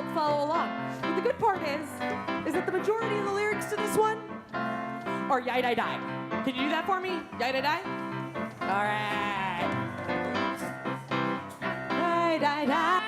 help follow along. But the good part is that the majority of the lyrics to this one are yai die die. Can you do that for me? Yai die die? All right. Yai die die.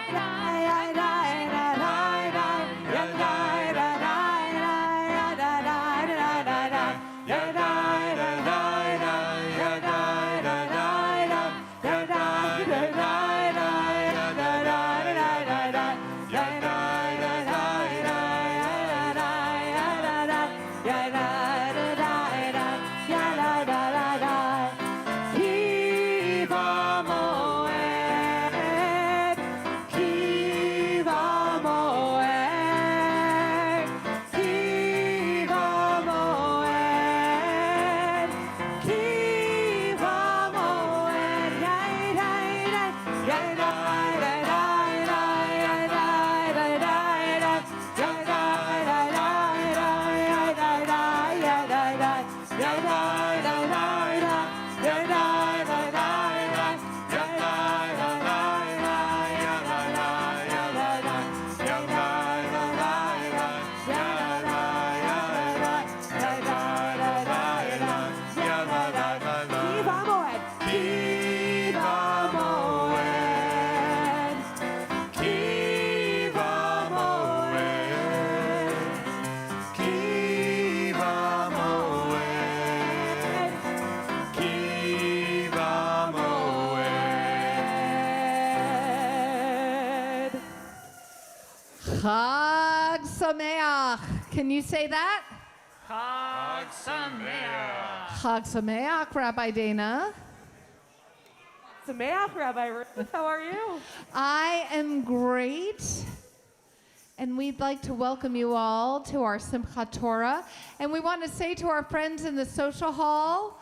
Chag Sameach. Can you say that? Chag Sameach. Chag Sameach, Rabbi Dana. Sameach, Rabbi Ruth. How are you? I am great. And we'd like to welcome you all to our Simchat Torah. And we want to say to our friends in the social hall,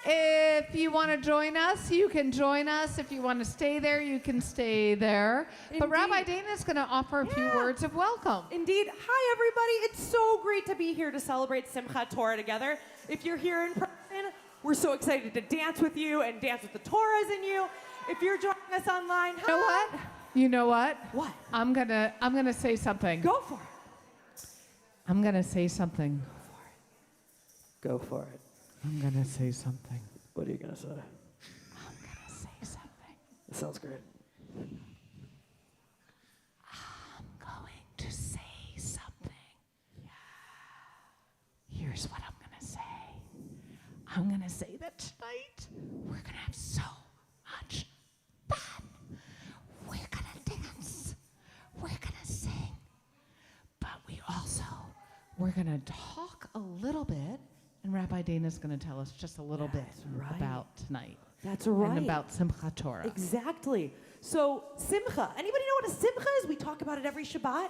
if you want to join us, you can join us. If you want to stay there, you can stay there. Indeed. But Rabbi Dana is going to offer a few words of welcome. Indeed. Hi, everybody. It's so great to be here to celebrate Simchat Torah together. If you're here in person, we're so excited to dance with you and dance with the Torahs in you. If you're joining us online, You know what? You know what? What? I'm gonna say something. Go for it. I'm gonna say something. Go for it. I'm gonna say something. What are you going to say? I'm gonna say something. That sounds great. I'm going to say something. Yeah. Here's what I'm gonna say. I'm gonna say that tonight we're gonna have so much fun. We're gonna dance. We're gonna sing. But we're gonna talk a little bit, and Rabbi Dana's gonna tell us just a little bit about tonight. That's right. And about Simchat Torah. Exactly. So, Simcha. Anybody know what a Simcha is? We talk about it every Shabbat.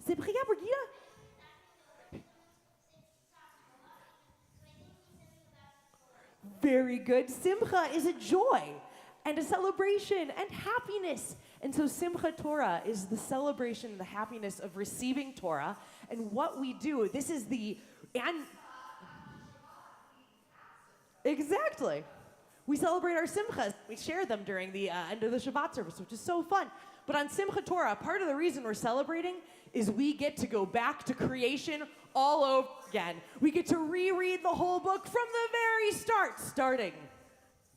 Simcha, yeah, Brigitte? Very good. Simcha is a joy and a celebration and happiness. And so Simchat Torah is the celebration, the happiness of receiving Torah. And what we do, this is Exactly. We celebrate our simchas. We share them during the end of the Shabbat service, which is so fun. But on Simchat Torah, part of the reason we're celebrating is we get to go back to creation all over again. We get to reread the whole book from the very start, starting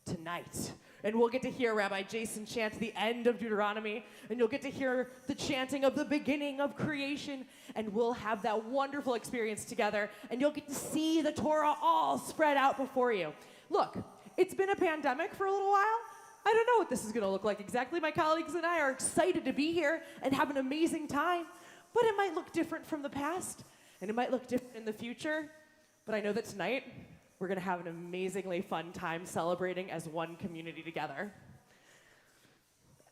tonight. And we'll get to hear Rabbi Jason chant the end of Deuteronomy, and you'll get to hear the chanting of the beginning of creation, and we'll have that wonderful experience together, and you'll get to see the Torah all spread out before you. Look, it's been a pandemic for a little while. I don't know what this is going to look like exactly. My colleagues and I are excited to be here and have an amazing time, but it might look different from the past, and it might look different in the future, but I know that tonight, we're going to have an amazingly fun time celebrating as one community together.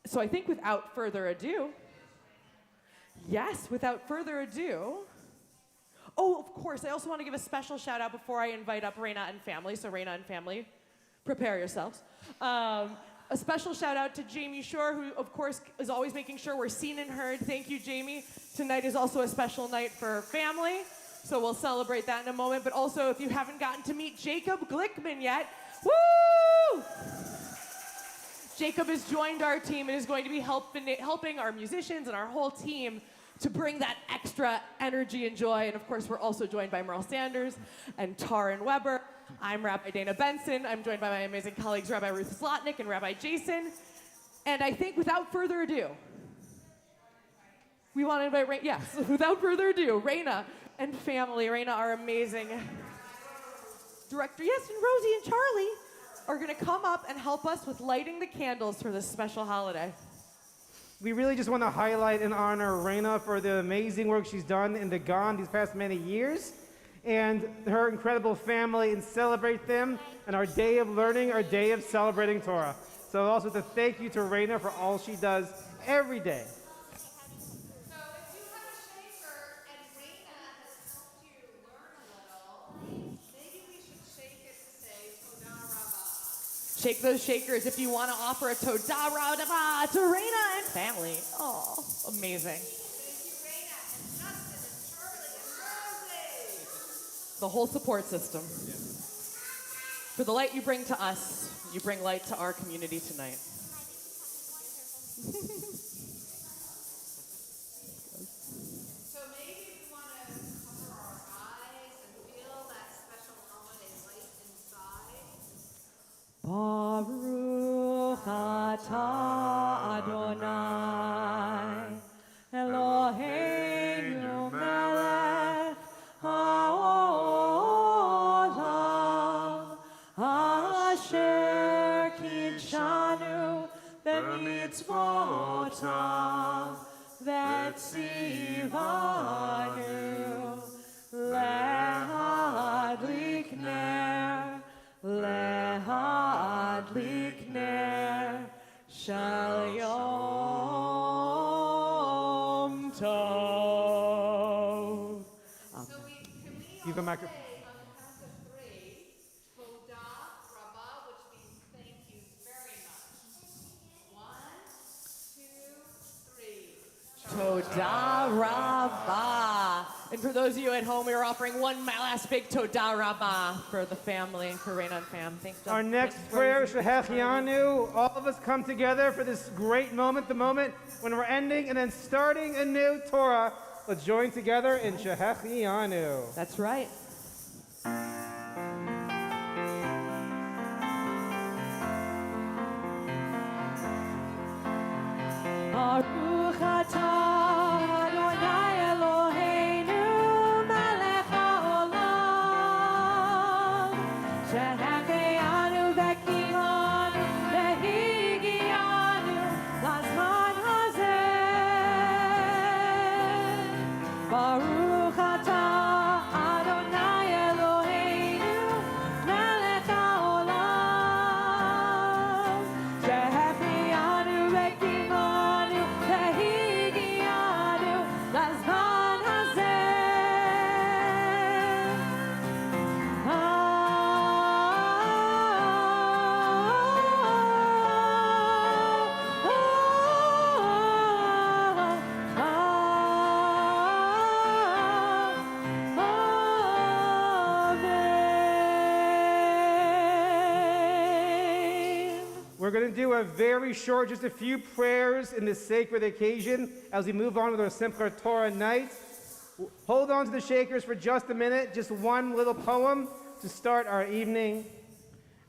So I think without further ado, oh, of course, I also want to give a special shout out before I invite up Reina and family. So Reina and family, prepare yourselves. A special shout out to Jamie Shore, who of course is always making sure we're seen and heard. Thank you, Jamie. Tonight is also a special night for family. So we'll celebrate that in a moment. But also, if you haven't gotten to meet Jacob Glickman yet, woo! Jacob has joined our team and is going to be helping our musicians and our whole team to bring that extra energy and joy. And of course, we're also joined by Merle Sanders and Taryn Weber. I'm Rabbi Dana Benson. I'm joined by my amazing colleagues, Rabbi Ruth Zlotnick and Rabbi Jason. And I think without further ado, we want to invite, without further ado, Raina and family. Raina, our amazing director. Yes, and Rosie and Charlie are going to come up and help us with lighting the candles for this special holiday. We really just want to highlight and honor Raina for the amazing work she's done in the GON these past many years, and her incredible family, and celebrate them on our day of learning, our day of celebrating Torah. So also to thank you to Raina for all she does every day. Shake those shakers if you want to offer a Todah Rabah to Raina and family. Oh, amazing. Thank you, Raina, and Justin, and Charlie, and Rosie. The whole support system. For the light you bring to us, you bring light to our community tonight. So maybe we want to cover our eyes and feel that special holiday light inside. Baruch atah Adonai Eloheinu melech haolam asher kidshanu b'mitzvotav v'tzivanu lehadlik ner Lehadlik ner shel yom tov. So can we Give a microphone. say on the count of three, Todah Rabah, which means thank you very much. 1, 2, 3. Todah Rabah. And for those of you at home, we are offering one last big Todah Rabah for the family, for Raina and fam. Thanks, Justin. Our next prayer, Shehechianu, all of us come together for this great moment, the moment when we're ending and then starting a new Torah. Let's join together in Shehechianu. That's right. Baruch atah Adonai Eloheinu melech haolam shehechianu v'kilanu v'higianu lazman hazeh. Baruch atah Adonai Eloheinu melech haolam shehechianu v'kilanu v'higianu lazman hazeh. We're going to do a very short, just a few prayers in this sacred occasion as we move on with our Simchat Torah night. Hold on to the shakers for just a minute, just one little poem to start our evening.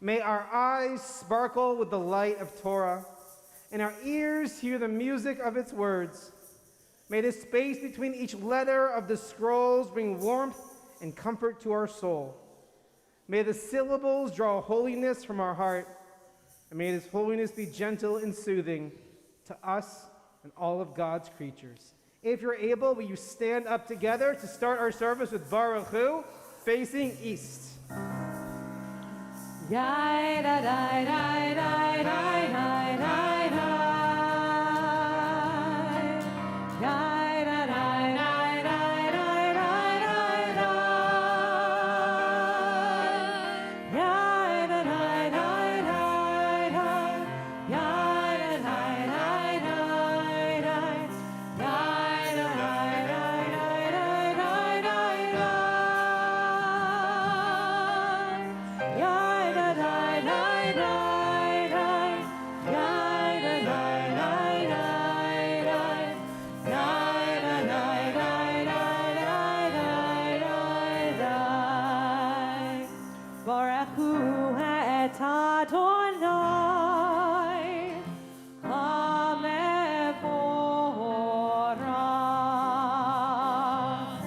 May our eyes sparkle with the light of Torah, and our ears hear the music of its words. May the space between each letter of the scrolls bring warmth and comfort to our soul. May the syllables draw holiness from our heart, and may this holiness be gentle and soothing to us and all of God's creatures. If you're able, will you stand up together to start our service with Baruch Hu, facing east. Yai da da da da da da da da. Yai da da da da da da da. Yai da da da da da. Yai da da da da da. Yai da da da da da da da. Yai da da da da da. et Adonai Hamevorach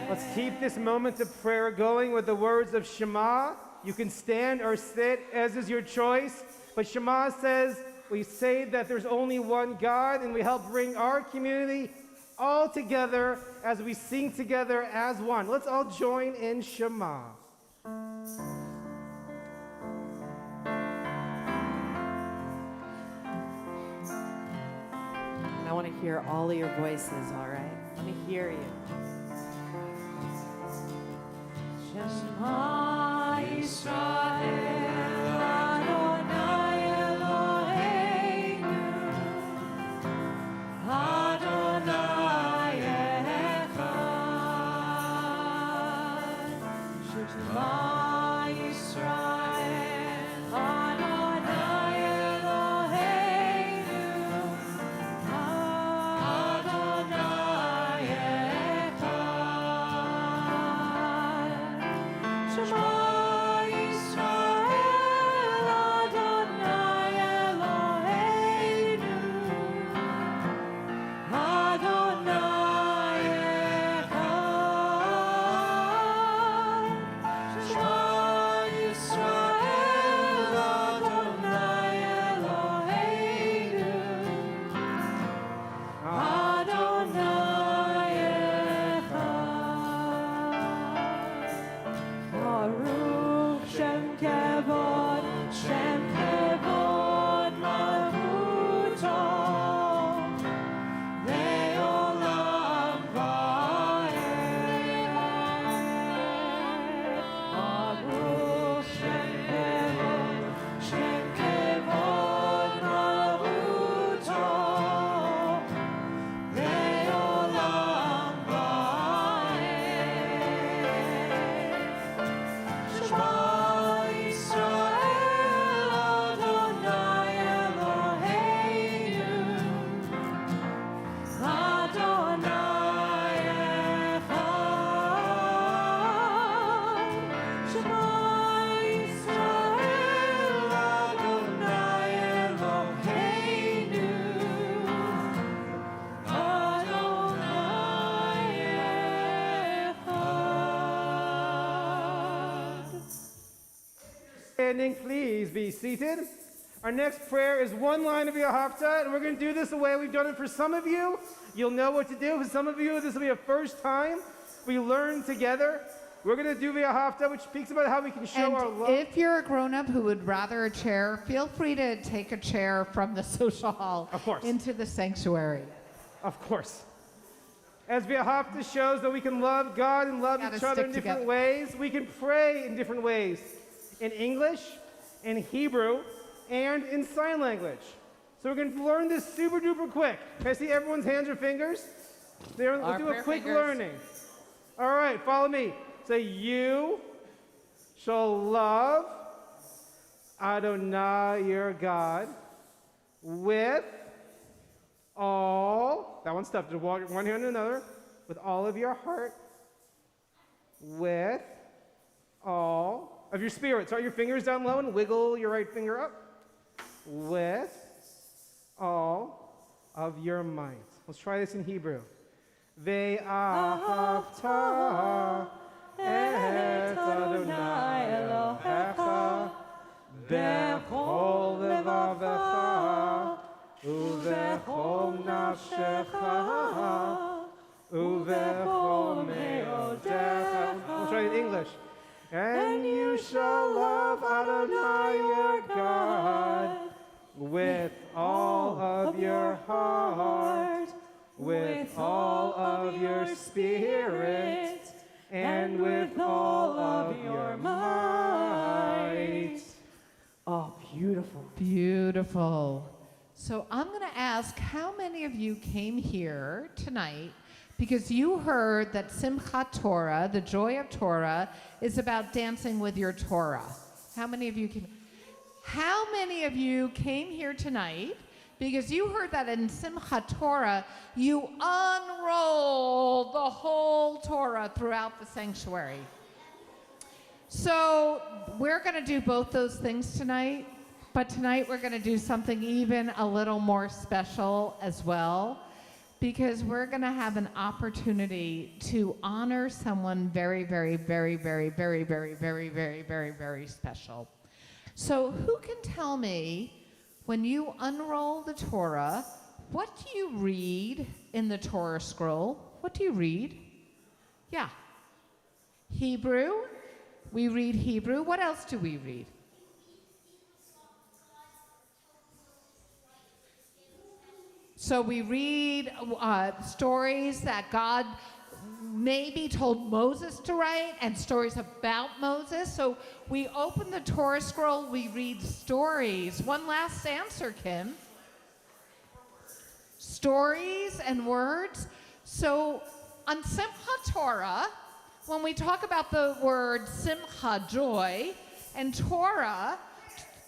Let's keep this moment of prayer going with the words of Shema. You can stand or sit, as is your choice. But Shema says, we say that there's only one God, and we help bring our community all together as we sing together as one. Let's all join in Shema. I want to hear all of your voices, all right? Let me hear you. Shema Yisrael Adonai Eloheinu Adonai Echad Shema Yisrael Adonai Eloheinu Adonai Echad Shema Yisrael Adonai Eloheinu Adonai Echad Shema Yisrael Adonai Eloheinu Adonai Echad Baruch Shem Kevod Malchuto Le'olam va'ed Baruch Shem Kevod Malchuto Le'olam va'ed Shema Yisrael Adonai Eloheinu Adonai Echad Shema Yisrael Adonai Eloheinu Adonai Echad. Standing, please be seated. Our next prayer is one line of Yahavta, and we're going to do this the way we've done it for some of you. You'll know what to do. For some of you, this will be a first time. We learn together. We're going to do Yahavta, which speaks about how we can show our And love. if you're a grown-up who would rather a chair, feel free to take a chair from the social hall Of course. into the sanctuary. Of course. As Yahavta shows that we can love God and love Gotta each other in stick different together. ways, we can pray in different ways. In English, in Hebrew, and in sign language. So we're going to learn this super duper quick. Can I see everyone's hands or fingers? Let's Our do a prayer quick fingers. learning. All right, follow me. Say, you shall love Adonai your God with all, that one's tough, to walk one hand to another, with all of your heart, with all of your spirit. Start your fingers down low and wiggle your right finger up. With all of your might. Let's try this in Hebrew. Ve'ahavta et Adonai Elohecha bechol levavecha uvechol nafshecha uvechol meodecha. Let's try it in English. And you shall love Adonai your God with all your heart, with all of your spirit, and with all of your might. Oh, beautiful. Beautiful. So I'm going to ask how many of you came here tonight because you heard that Simchat Torah, the joy of Torah, is about dancing with your Torah. How many of you came? How many of you came here tonight because you heard that in Simchat Torah, you unroll the whole Torah throughout the sanctuary? So we're going to do both those things tonight, but tonight we're going to do something even a little more special as well, because we're going to have an opportunity to honor someone very, very, very, very, very, very, very, very, very, very special. So who can tell me, when you unroll the Torah, what do you read in the Torah scroll? What do you read? Yeah. Hebrew. We read Hebrew. What else do we read? So we read stories that God maybe told Moses to write and stories about Moses. So we open the Torah scroll, we read stories. One last answer, Kim. Stories and words. So on Simchat Torah, when we talk about the word simcha, joy, and Torah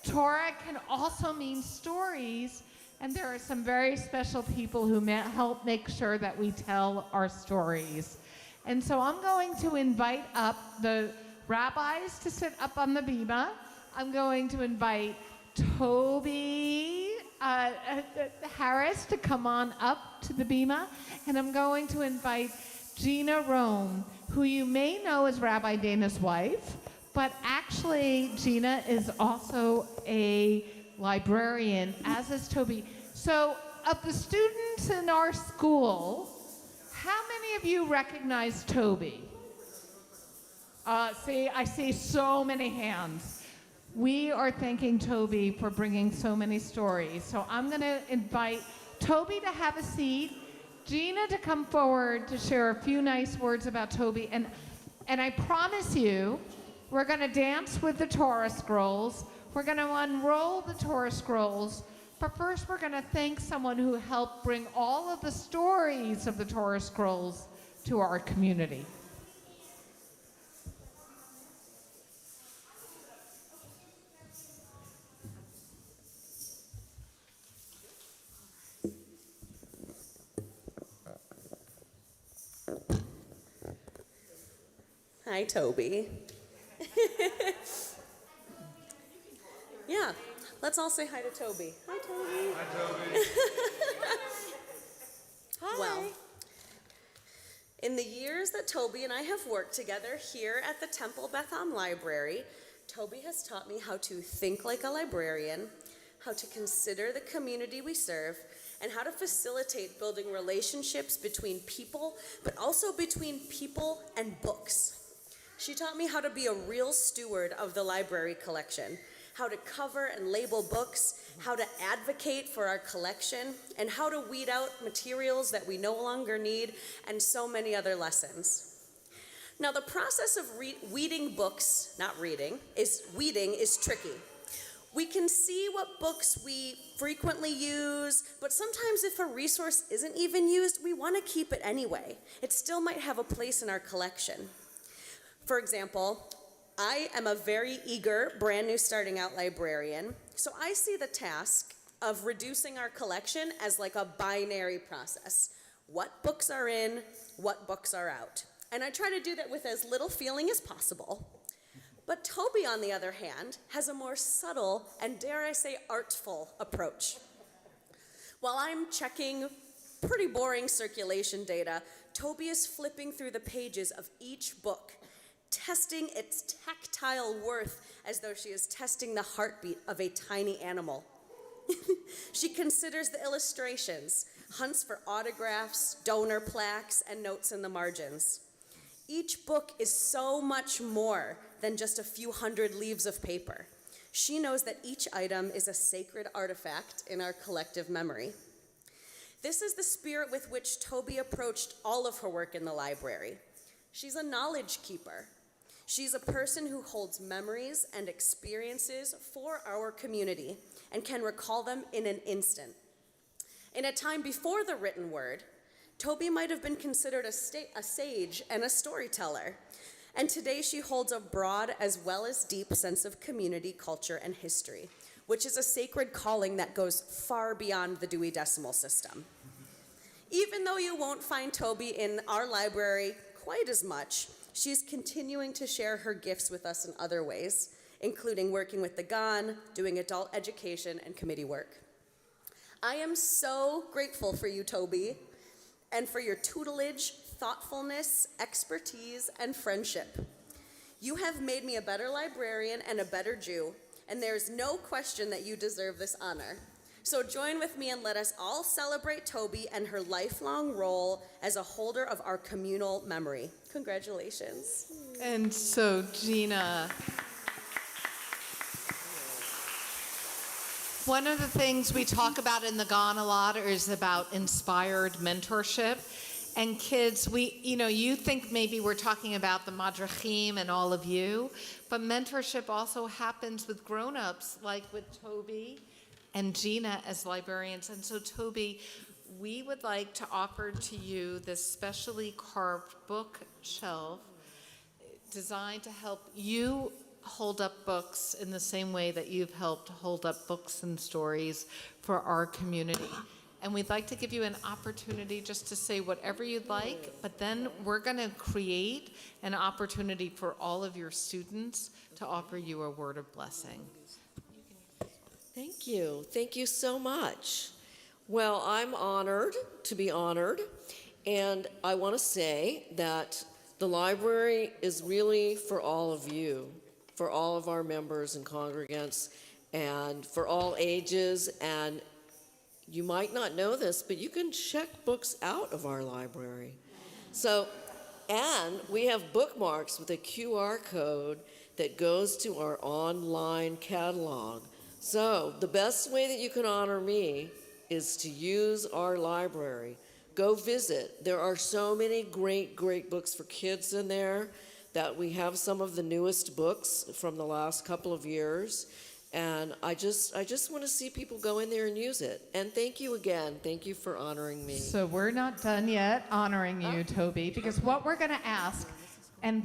can also mean stories, and there are some very special people who help make sure that we tell our stories. And so I'm going to invite up the rabbis to sit up on the bima. I'm going to invite Toby Harris to come on up to the bima, and I'm going to invite Gina Rome, who you may know as Rabbi Dana's wife, but actually Gina is also a librarian, as is Toby. So of the students in our school, how many of you recognize Toby? I see so many hands. We are thanking Toby for bringing so many stories. So I'm going to invite Toby to have a seat, Gina to come forward to share a few nice words about Toby, and I promise you, we're going to dance with the Torah scrolls. We're going to unroll the Torah scrolls, but first we're going to thank someone who helped bring all of the stories of the Torah scrolls to our community. Hi, Toby. Yeah, let's all say hi to Toby. Hi, Toby. Hi, Toby. Hi. Well, in the years that Toby and I have worked together here at the Temple Beth Am Library, Toby has taught me how to think like a librarian, how to consider the community we serve, and how to facilitate building relationships between people, but also between people and books. She taught me how to be a real steward of the library collection, how to cover and label books, how to advocate for our collection, and how to weed out materials that we no longer need, and so many other lessons. Now, the process of weeding books, not reading, weeding is tricky. We can see what books we frequently use, but sometimes if a resource isn't even used, we want to keep it anyway. It still might have a place in our collection. For example, I am a very eager, brand new starting out librarian, so I see the task of reducing our collection as like a binary process. What books are in, what books are out. And I try to do that with as little feeling as possible. But Toby, on the other hand, has a more subtle and, dare I say, artful approach. While I'm checking pretty boring circulation data, Toby is flipping through the pages of each book, testing its tactile worth as though she is testing the heartbeat of a tiny animal. She considers the illustrations, hunts for autographs, donor plaques, and notes in the margins. Each book is so much more than just a few hundred leaves of paper. She knows that each item is a sacred artifact in our collective memory. This is the spirit with which Toby approached all of her work in the library. She's a knowledge keeper. She's a person who holds memories and experiences for our community and can recall them in an instant. In a time before the written word, Toby might have been considered a sage and a storyteller. And today she holds a broad as well as deep sense of community, culture, and history, which is a sacred calling that goes far beyond the Dewey Decimal System. Even though you won't find Toby in our library quite as much, she's continuing to share her gifts with us in other ways, including working with the GON, doing adult education, and committee work. I am so grateful for you, Toby, and for your tutelage, thoughtfulness, expertise, and friendship. You have made me a better librarian and a better Jew, and there's no question that you deserve this honor. So join with me and let us all celebrate Toby and her lifelong role as a holder of our communal memory. Congratulations. And so, Gina, one of the things we talk about in the GON a lot is about inspired mentorship. And kids, you think maybe we're talking about the madrachim and all of you, but mentorship also happens with grown-ups, like with Toby and Gina as librarians. And so, Toby, we would like to offer to you this specially carved bookshelf designed to help you hold up books in the same way that you've helped hold up books and stories for our community. And we'd like to give you an opportunity just to say whatever you'd like, but then we're going to create an opportunity for all of your students to offer you a word of blessing. Thank you. Thank you so much. Well, I'm honored to be honored, and I want to say that the library is really for all of you, for all of our members and congregants, and for all ages. And you might not know this, but you can check books out of our library. And we have bookmarks with a QR code that goes to our online catalog. So the best way that you can honor me is to use our library. Go visit. There are so many great, great books for kids in there that we have some of the newest books from the last couple of years. And I just want to see people go in there and use it. And thank you again. Thank you for honoring me. So we're not done yet honoring you, Toby, because what we're going to ask, and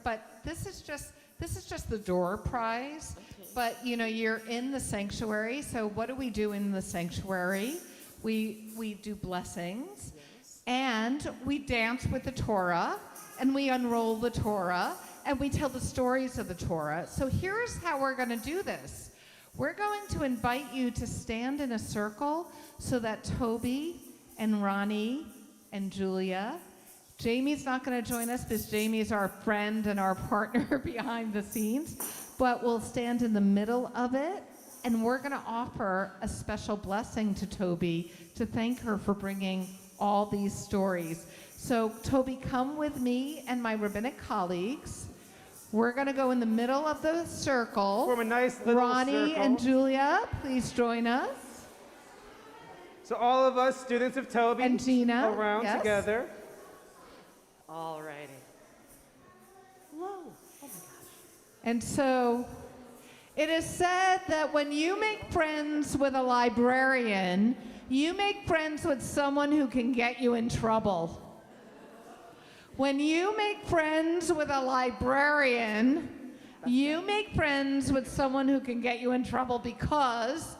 but this is just the door prize. Okay. But you're in the sanctuary. So what do we do in the sanctuary? We do blessings, yes. And we dance with the Torah, and we unroll the Torah. And we tell the stories of the Torah. So here's how we're going to do this. We're going to invite you to stand in a circle so that Toby and Ronnie and Julia, Jamie's not going to join us because Jamie's our friend and our partner behind the scenes, but we'll stand in the middle of it, and we're going to offer a special blessing to Toby to thank her for bringing all these stories. So Toby, come with me and my rabbinic colleagues. We're going to go in the middle of the circle. Form a nice little Ronnie circle. and Julia, please join us. So all of us, students of Toby, and Gina, around yes. together. All righty. Whoa. Oh my gosh. And so it is said that when you make friends with a librarian, you make friends with someone who can get you in trouble. When you make friends with a librarian, you make friends with someone who can get you in trouble, because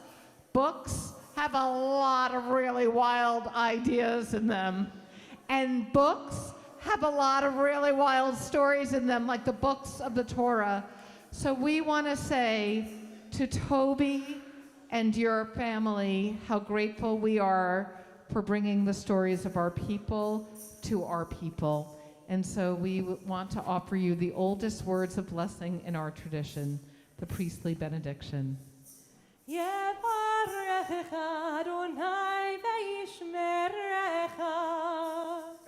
books have a lot of really wild ideas in them. And books have a lot of really wild stories in them, like the books of the Torah. So we want to say to Toby and your family how grateful we are for bringing the stories of our people to our people. And so we want to offer you the oldest words of blessing in our tradition, the priestly benediction.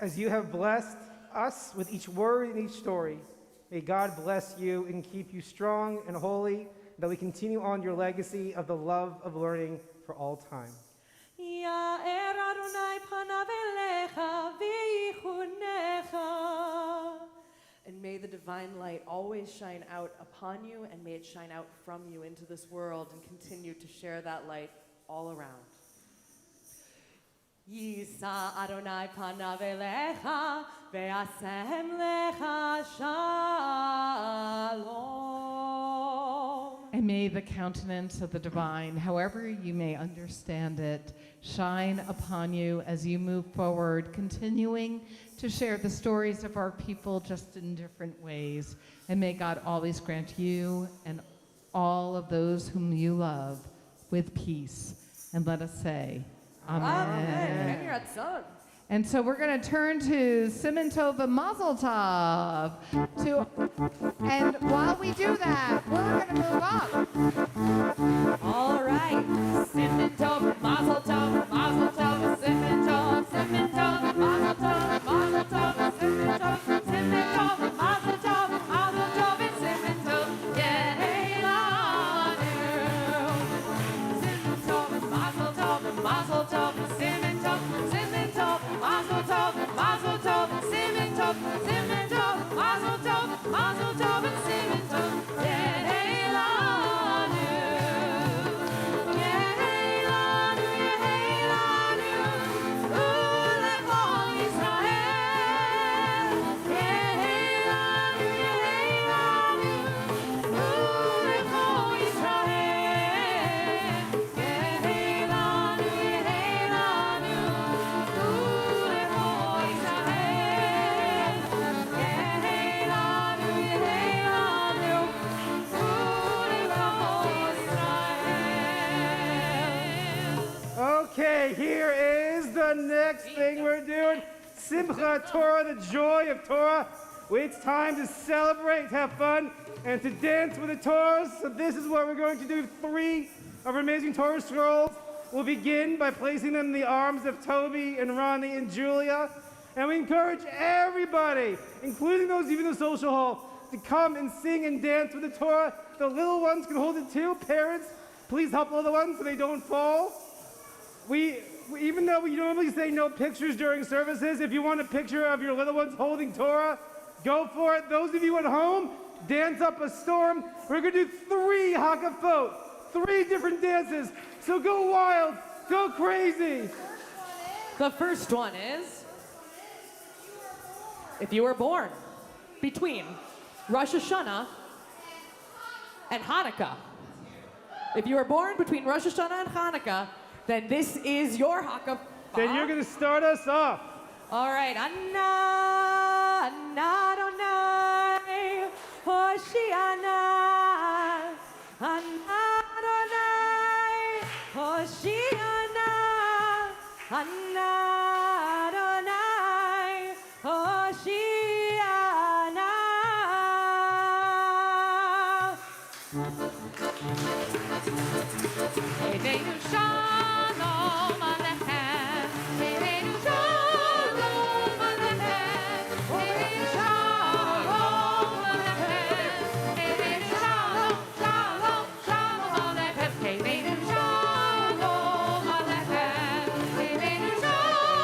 As you have blessed us with each word and each story, may God bless you and keep you strong and holy, that we continue on your legacy of the love of learning for all time. Ya'er Adonai panav elecha v'yichunecha. And may the divine light always shine out upon you, and may it shine out from you into this world and continue to share that light all around. Yisa Adonai panav elecha ve'asem lecha shalom. And may the countenance of the divine, however you may understand it, shine upon you as you move forward, continuing to share the stories of our people just in different ways. And may God always grant you and all of those whom you love with peace. And let us say, Amen. And you're at sun. And so we're going to turn to Simon Tov and Mazel Tov. And while we do that, we're going to move up. All right. Simon Tov, Mazel Tov, Mazel Tov, Simon Tov, Simon Tov, Mazel Tov, Mazel Tov, Simon Tov, Simon Tov, Mazel Tov, Mazel Tov, and Simon Tov, Yehelanu. Simon Tov, Mazel Tov, Mazel Tov, Simon Tov, Simon Tov, Mazel Tov, Mazel Tov, Simon Tov, Simon Tov, Mazel Tov, Mazel Tov, and Simon Tov, Yehelanu. Yehelanu, Yehelanu, Ulechol Yisrael. Yehelanu, Yehelanu, Ulechol Yisrael. Yehelanu, Yehelanu, Ulechol Yisrael. Yehelanu, Yehelanu, Ulechol Yisrael. Okay, here is the next thing we're doing. Simchat Torah, the joy of Torah. It's time to celebrate, have fun, and to dance with the Torah. So this is what we're going to do. 3 of our amazing Torah scrolls. We'll begin by placing them in the arms of Toby and Ronnie and Julia. And we encourage everybody, including those even in the social hall, to come and sing and dance with the Torah. The little ones can hold it too. Parents, please help the little ones so they don't fall. Even though we normally say no pictures during services, if you want a picture of your little ones holding Torah, go for it. Those of you at home, dance up a storm. We're going to do 3 hakafot, 3 different dances. So go wild, go crazy. The first one is, if you were born between Rosh Hashanah and Hanukkah. If you were born between Rosh Hashanah and Hanukkah, then this is your Hanukkah. Then you're going to start us off. All right. Anna, Anna Adonai, Hoshiana, Anna Adonai, Hoshiana, Anna Adonai, Hoshiana. Erev Shalom Alechem, Erev Shalom Alechem, Erev Shalom Alechem, Erev Shalom, Shalom, Shalom Alechem, Erev Shalom Alechem, Erev Shalom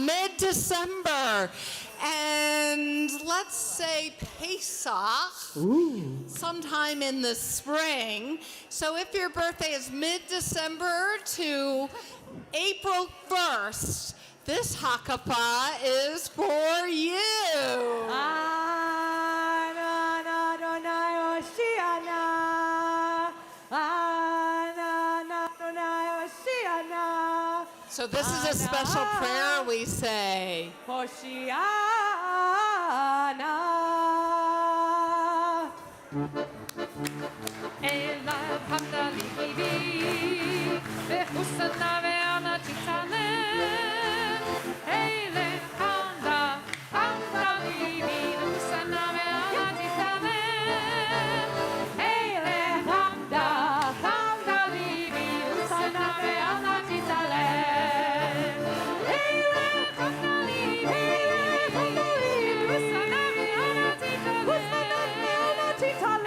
mid-December. And let's say Pesach, sometime in the spring. So if your birthday is mid-December to April 1st, this Hakapa is for you. So this is a special prayer we say. Erev hamdalivi, v'chusana ve'ana titzalem. Erev hamdalivi, v'chusana ve'ana titzalem. Erev hamdalivi, v'chusana ve'ana titzalem. Erev hamdalivi, v'chusana ve'ana titzalem.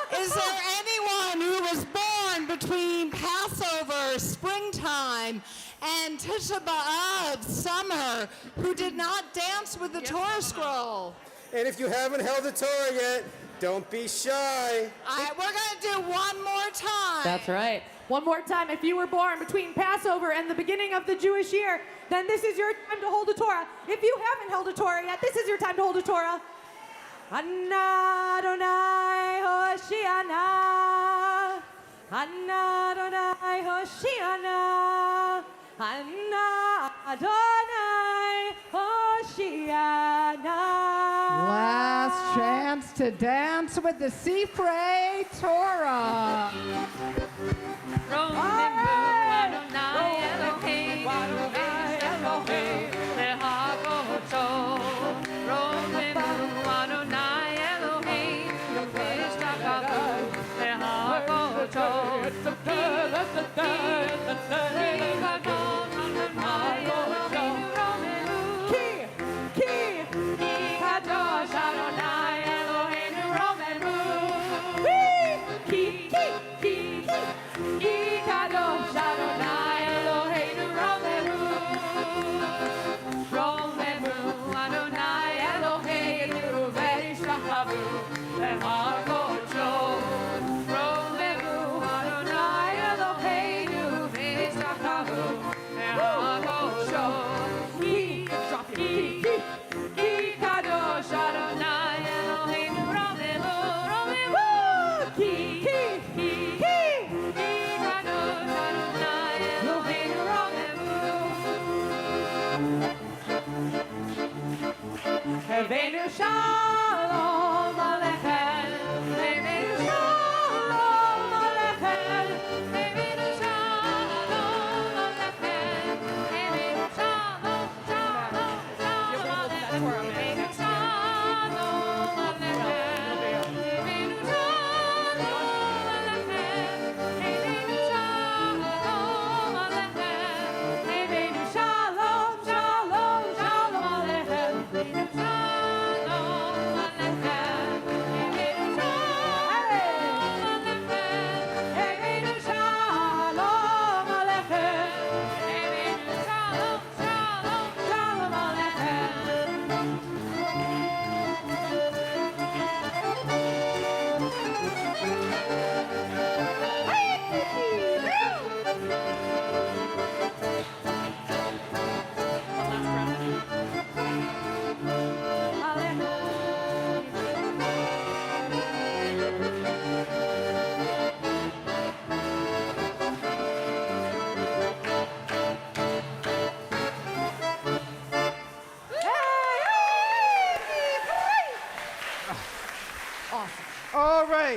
Is there anyone who was born between Passover, springtime, and Tisha B'Av, summer, who did not dance with the Torah scroll? And if you haven't held the Torah yet, don't be shy. We're going to do one more time. That's right. One more time. If you were born between Passover and the beginning of the Jewish year, then this is your time to hold the Torah. If you haven't held a Torah yet, this is your time to hold a Torah. Anna Adonai Hoshiana. Anna Adonai Hoshiana. Anna Adonai Hoshiana. Last chance to dance with the Sifrei Torah. Show.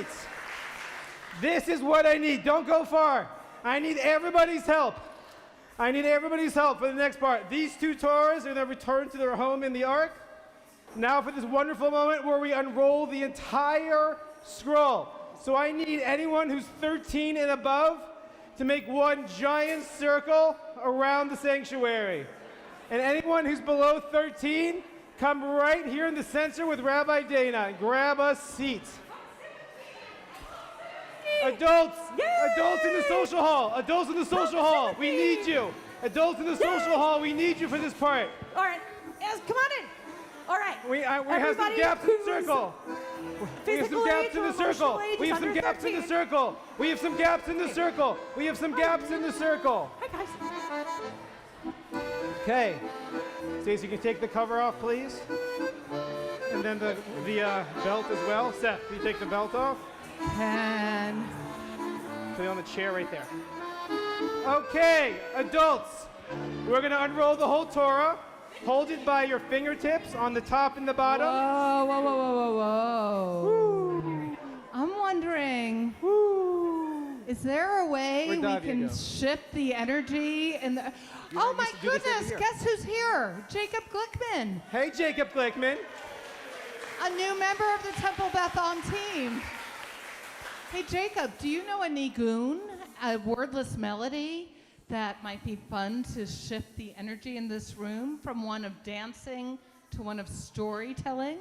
tonight. This is what I need. Don't go far. I need everybody's help. I need everybody's help for the next part. These two Torahs are going to return to their home in the ark. Now for this wonderful moment where we unroll the entire scroll. So I need anyone who's 13 and above to make one giant circle around the sanctuary. And anyone who's below 13, come right here in the center with Rabbi Dana and grab a seat. Adults in the social hall. Adults in the social hall, we need you. Adults in the social hall, we need you for this part. All right. Yes, come on in. All right. We have some Everybody gaps in the who's circle. We have some physical gaps age in or the circle. emotional age We is have some under gaps in the 13. circle. We have some gaps in the circle. We have some gaps in the circle. Hi, guys. Okay. Stacey, you can take the cover off, please. And then the belt as well. Seth, can you take the belt off? Can. Put it on the chair right there. Okay, adults. We're going to unroll the whole Torah. Hold it by your fingertips on the top and the bottom. Whoa, whoa, whoa, whoa, whoa, whoa. I'm wondering, is there a way Where'd we Davia can go? shift the energy and the... Oh my used to do this every goodness, year. guess who's here? Jacob Glickman, Hey, Jacob Glickman. a new member of the Temple Bethon team. Hey Jacob, do you know a nigun, a wordless melody that might be fun to shift the energy in this room from one of dancing to one of storytelling?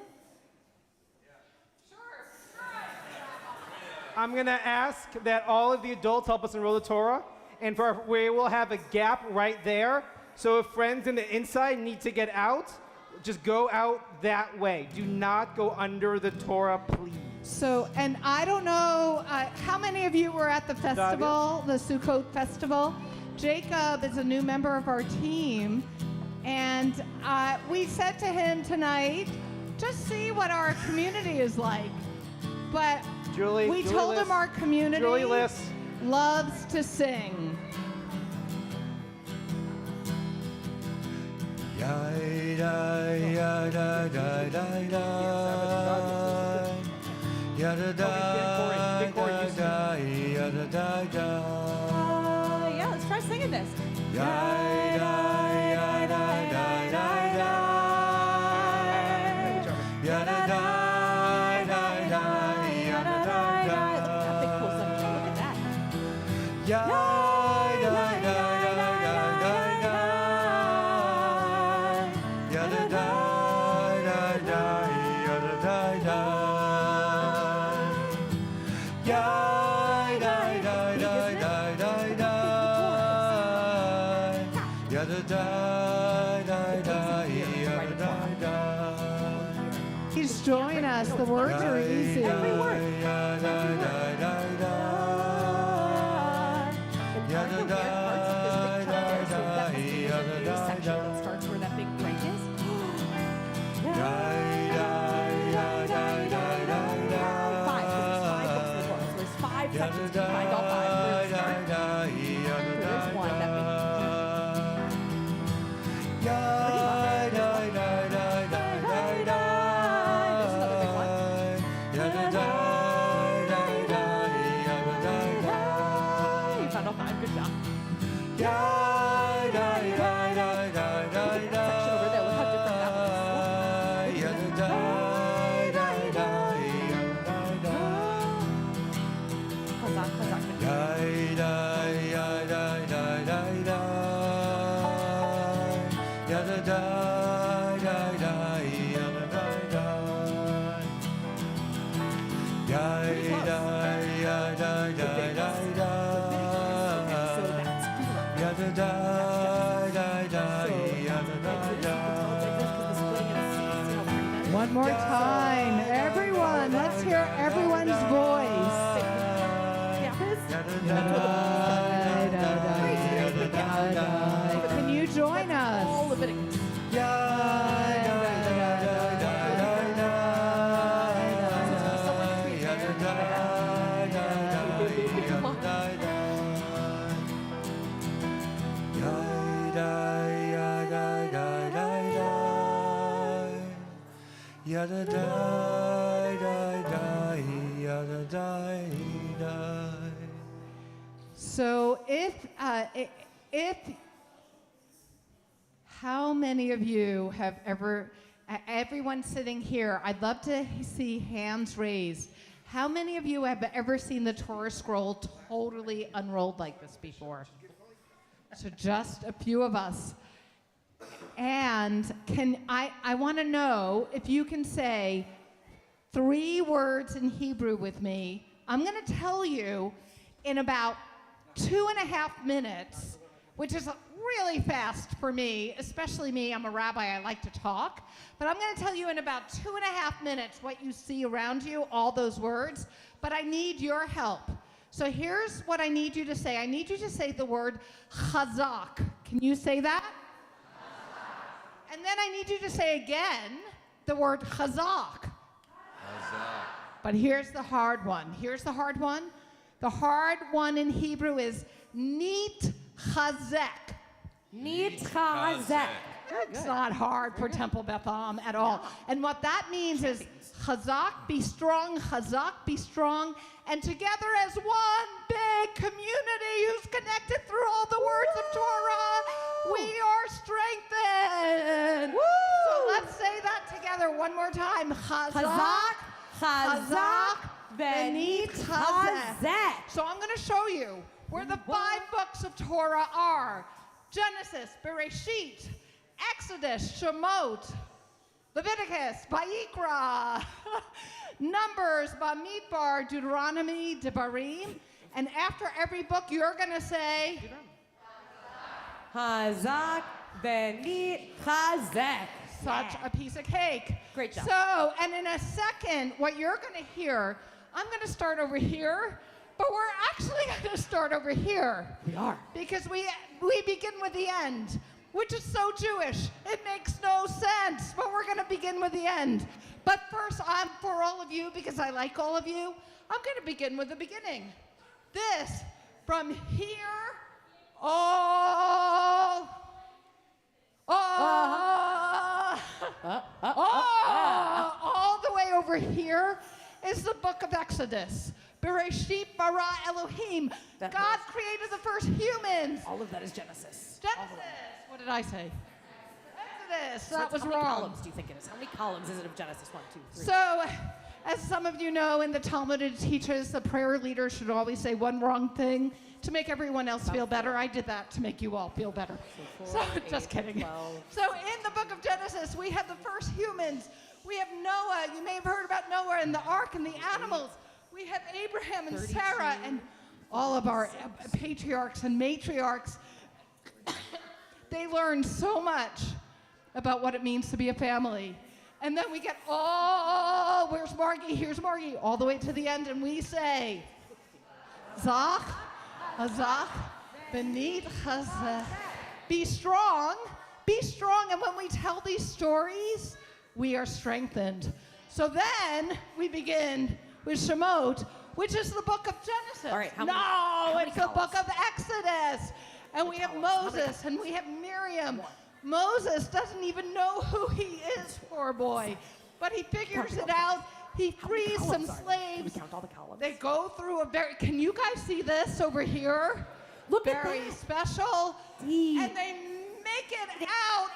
I'm going to ask that all of the adults help us enroll the Torah. And we will have a gap right there. So if friends in the inside need to get out, just go out that way. Do not go under the Torah, please. So, and I don't know, how many of you were at the festival, the Sukkot festival? Jacob is a new member of our team, and we said to him tonight, just see what our community is like. But we told him our community loves to sing. Yeah, let's try singing this. Epic cool section. Look at that. Please join us. The words are easy. Every word. Section that starts where that big break is. Five, because there's 5 books in the Torah. So there's 5 sections. You can find all 5. Where it starts. There's one, that big. There's another big one. You found all 5. Good job. That section over there. Look how different that one is. Chazak. One more time. Everyone, let's hear everyone's voice. Can you join us? All Leviticus. Yada da da da yada da. So if how many of you have ever, everyone sitting here, I'd love to see hands raised. How many of you have ever seen the Torah scroll totally unrolled like this before? So just a few of us. And I want to know if you can say 3 words in Hebrew with me. I'm going to tell you in about 2.5 minutes, which is really fast for me, especially me. I'm a rabbi, I like to talk. But I'm going to tell you in about 2.5 minutes what you see around you, all those words. But I need your help. So here's what I need you to say. I need you to say the word chazak. Can you say that? Chazak. And then I need you to say again the word chazak. Chazak. But here's the hard one. Here's the hard one. The hard one in Hebrew is nit chazek. Nit chazek. It's not hard for Temple Beth Am at all. And what that means is chazak, be strong, and together as one big community who's connected through all the words of Torah, we are strengthened. Woo! So let's say that together one more time. Chazak, Benit chazek. So I'm going to show you where the 5 books of Torah are. Genesis, Bereshit, Exodus, Shemot, Leviticus, Vayikra, Numbers, Bamidbar, Deuteronomy, Devarim. And after every book, you're going to say, Chazak, Benit, Chazek. Such a piece of cake. Great job. So, and in a second, what you're going to hear, I'm going to start over here, but we're actually going to start over here. We are. Because we begin with the end, which is so Jewish. It makes no sense, but we're going to begin with the end. But first, for all of you, because I like all of you, I'm going to begin with the beginning. This, from here, all the way over here is the book of Exodus. Bereshit bara Elohim. God created the first humans. All of that is Genesis. Genesis. What did I say? Exodus. That was How wrong. many columns do you think it is? How many columns is it of Genesis? 1, 2, 3. So, as some of you know, in the Talmud it teaches the prayer leader should always say one wrong thing to make everyone else feel better. I did that to make you all feel better. So, just kidding. 12. So, in the book of Genesis, we have the first humans. We have Noah. You may have heard about Noah and the ark and the animals. We have Abraham and 32. Sarah and all of our patriarchs and matriarchs. They learned so much about what it means to be a family. And then we get, where's Margie? Here's Margie, all the way to the end, and we say, Zach, Benit Chazek. Be strong, and when we tell these stories, we are strengthened. So then we begin with Shemot, which is the book of Genesis. All right, it's the book of Exodus. And we have Moses, and we have Miriam. Moses doesn't even know who he is, poor boy. But he figures it out. He frees some slaves. Count all the columns. They go through can you guys see this over here? Look at Very that. special. Deep. And they make it out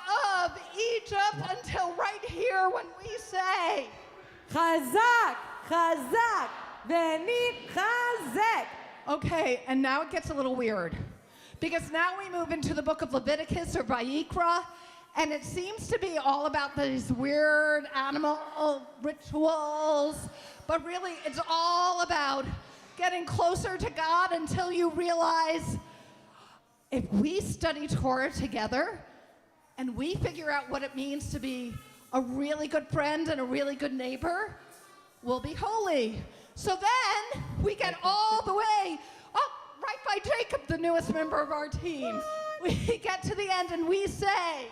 of Egypt until right here when we say, Chazak, Benit, Chazek. okay, and now it gets a little weird. Because now we move into the book of Leviticus or Vayikra, and it seems to be all about these weird animal rituals, but really it's all about getting closer to God until you realize if we study Torah together and we figure out what it means to be a really good friend and a really good neighbor, we'll be holy. So then we get all the way up right by Jacob, the newest member of our team. We get to the end and we say,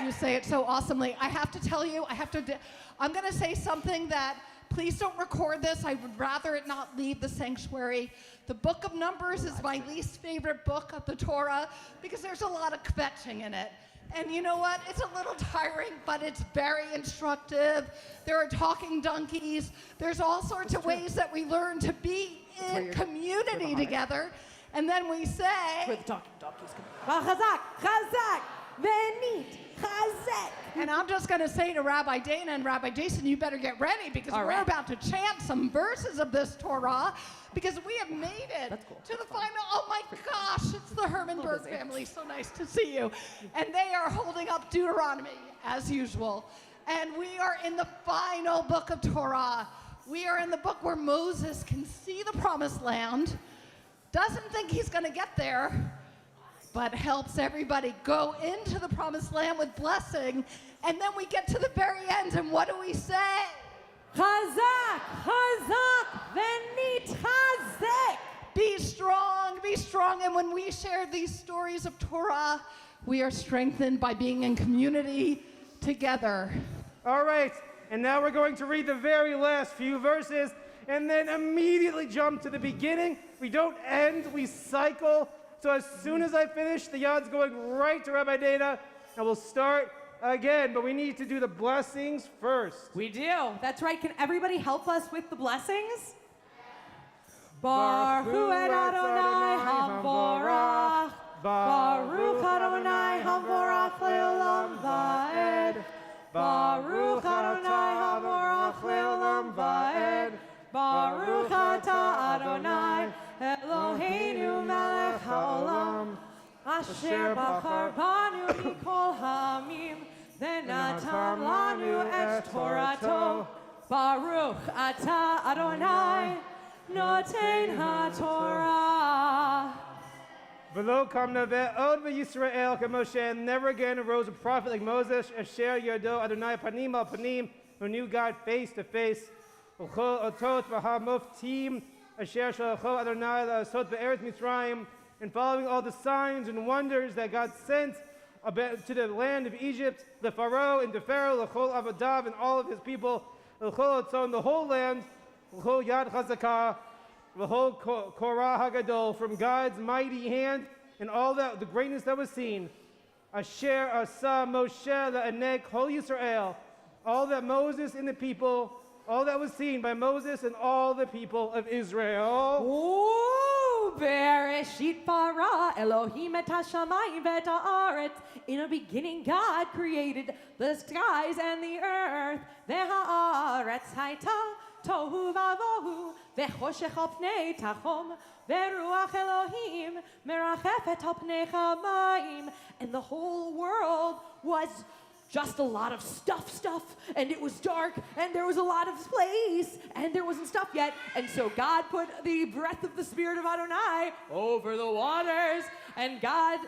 you say it so awesomely. I have to tell you, I'm going to say something that, please don't record this. I would rather it not leave the sanctuary. The book of Numbers is my least favorite book of the Torah because there's a lot of kvetching in it. And you know what? It's a little tiring, but it's very instructive. There are talking donkeys. There's all sorts of ways that we learn to be in community together. And then we say, Where the talking donkeys come from. Chazak, chazak, venit, chazak. and I'm just going to say to Rabbi Dana and Rabbi Jason, you better get ready because All we're right. about to chant some verses of this Torah because we have made it That's cool. to the final. Oh my gosh, it's the Hermanberg busy. family. So nice to see you. And they are holding up Deuteronomy as usual. And we are in the final book of Torah. We are in the book where Moses can see the promised land, doesn't think he's going to get there, but helps everybody go into the promised land with blessing. And then we get to the very end, and what do we say? Chazak, chazak, venit, chazak. Be strong, be strong. And when we share these stories of Torah, we are strengthened by being in community together. All right, and now we're going to read the very last few verses and then immediately jump to the beginning. We don't end, we cycle. So as soon as I finish, the yad's going right to Rabbi Dana, and we'll start again, but we need to do the blessings first. We do. That's right. Can everybody help us with the blessings? Baruch hu et Adonai hamvorach. Baruch Adonai hamvorach leolam va'ed. Baruch Adonai hamvorach leolam va'ed. Baruch atah Adonai Eloheinu melech haolam. Asher bachar banu mikol ha'amim v'natan lanu et Torato. Baruch atah Adonai noten ha'Torah. V'lo kam naveh od v'Yisrael k'Moshe, and never again arose a prophet like Moses, Asher yado Adonai panim al panim, who knew God face to face. V'chol otot v'hamoftim, Asher shalacho Adonai la'asot be'eretz Mitzrayim, and following all the signs and wonders that God sent to the land of Egypt, the Pharaoh and the Pharaoh, l'chol avadav and all of his people, l'chol otzon, the whole land, l'chol yad chazakah, l'chol korah hagadol, from God's mighty hand and all that the greatness that was seen. Asher asa Moshe la'aneg kol Yisrael, all that Moses and the people, all that was seen by Moses and all the people of Israel. Ooh, Bereshit bara Elohim et hashamayim v'et haaretz. In the beginning, God created the skies and the earth. V'haaretz hayta tohu vavohu v'choshech al pnei tachom v'ruach Elohim merachefet al pnei chamayim. And the whole world was just a lot of stuff, and it was dark, and there was a lot of place, and there wasn't stuff yet, and so God put the breath of the Spirit of Adonai over the waters, and God,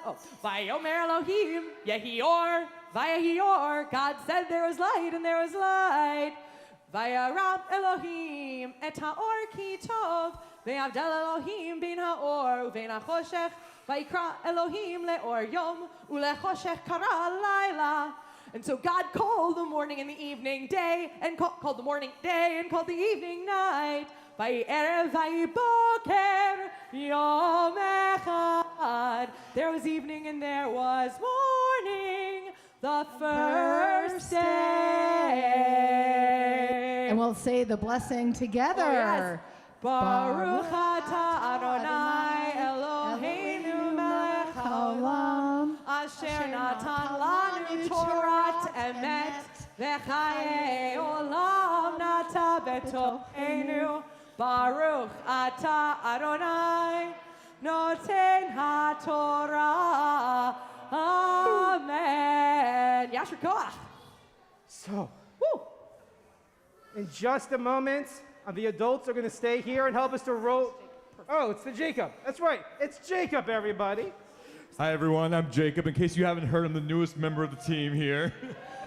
Vayomer Elohim, Yehior, Vayahior, God said there was light, and there was light. Vayaram Elohim, et haor ki tov, ve'avdel Elohim bin haor, uvein hachoshech, vayikra Elohim le'or yom, ulechoshech kara laila. And so God called the morning and the evening day, and called the morning day, and called the evening night. By Erev, boker, yom echad. There was evening and there was morning, the first day. And we'll say the blessing together. Oh, yes. Baruch atah Adonai Eloheinu melech haolam, asher natan lanu Torat emet, v'chayei olam nata betochenu. Baruch atah Adonai noten haTorah. Amen. Yasher koach. So, Woo. in just a moment, the adults are going to stay here and help us to roll. Oh, it's the Jacob. That's right. It's Jacob, everybody. Hi, everyone. I'm Jacob. In case you haven't heard, I'm the newest member of the team here.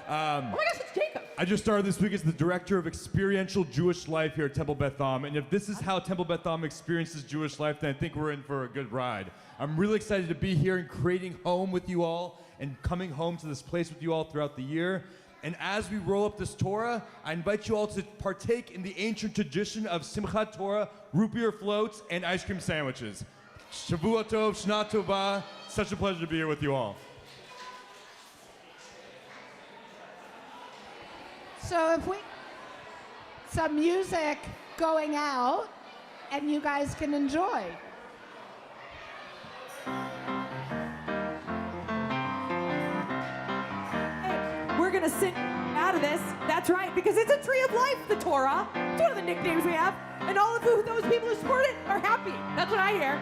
Oh my gosh, it's Jacob. I just started this week as the director of experiential Jewish life here at Temple Beth Am. And if this is how Temple Beth Am experiences Jewish life, then I think we're in for a good ride. I'm really excited to be here and creating home with you all and coming home to this place with you all throughout the year. And as we roll up this Torah, I invite you all to partake in the ancient tradition of Simchat Torah, root beer floats, and ice cream sandwiches. Shavua Tov, Shana Tova. Such a pleasure to be here with you all. So if we, some music going out, and you guys can enjoy. We're gonna sing out of this. That's right, because it's a tree of life, the Torah. It's one of the nicknames we have. And all of those people who support it are happy. That's what I hear.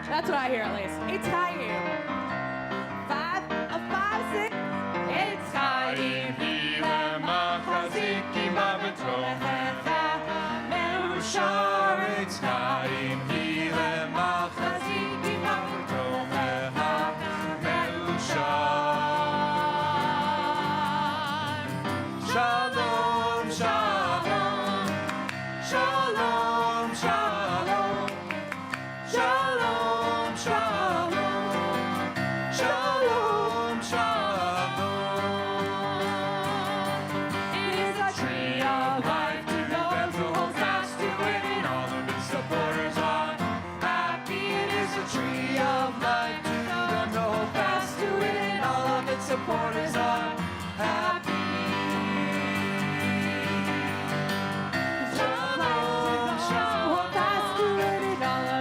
That's what I hear, at least. It's Chaim. 5, 6. It's Chaim, Hila, Machazikim, Avatomecha, Meushar. It's Chaim, Hila, Machazikim, Avatomecha, Meushar. Shalom, shalom, shalom, shalom, shalom, shalom, shalom, shalom. It is a tree of life to those who hold fast to it, and all of its supporters are happy. It is a tree of life to those who hold fast to it, and all of its supporters are happy. Shalom, shalom,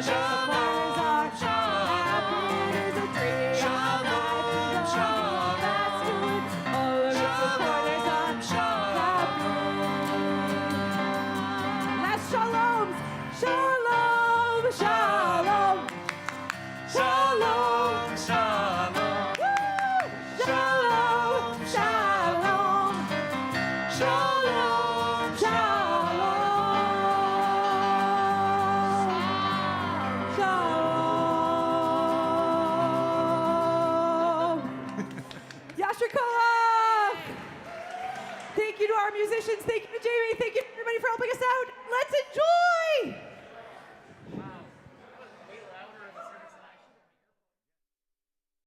shalom, shalom. It is a tree of life to those who hold fast to it, all of its supporters are happy. Last shaloms. Shalom, shalom. Shalom, shalom, Woo! Shalom, shalom. shalom, Shalom. Yasher Koach. Thank you to our musicians. Thank you.